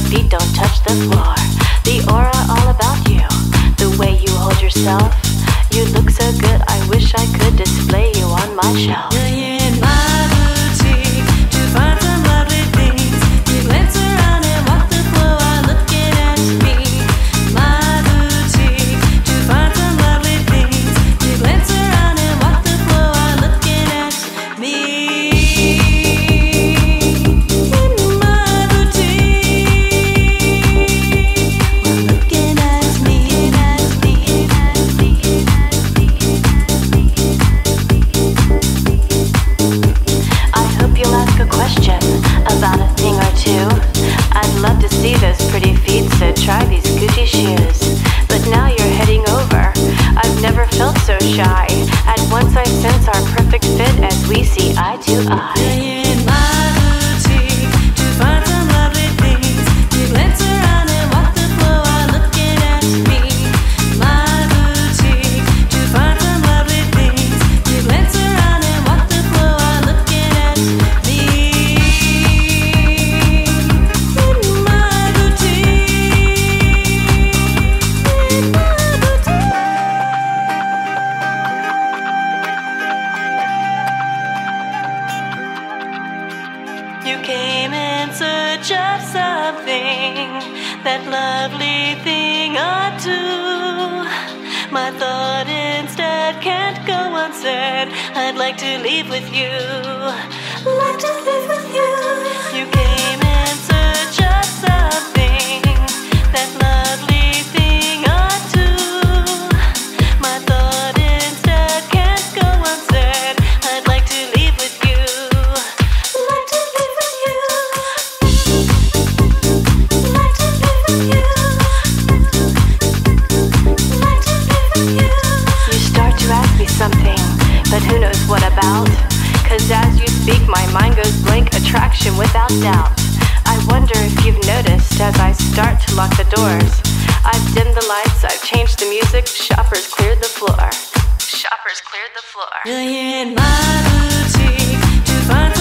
feet don't touch the floor. The aura all about you, the way you hold yourself. You look so good, I wish I could display you on my shelf. You're here in my boutique to find some lovely things. You glance around and walk the floor while looking at me. My boutique to find some lovely things. You glance around and walk the floor while looking at me. See those pretty feet, so try these Gucci shoes. But now you're heading over. I've never felt so shy. At once I sense our perfect fit as we see eye to eye. You're in my boutique to find some lovely things. You glance around and walk the floor while looking at me. My boutique to find some lovely things. You glance around and walk the floor while looking at me. You came in search of something, that lovely thing or two. My thought instead can't go unsaid. I'd like to leave with you. Like to live with you. You came in search of something, that lovely thing or two. My thought instead can't go unsaid. I'd like to leave with you. Something, but who knows what about? Cause as you speak my mind goes blank, attraction without doubt. I wonder if you've noticed as I start to lock the doors. I've dimmed the lights, I've changed the music, shoppers cleared the floor. Shoppers cleared the floor. You're here in my boutique to find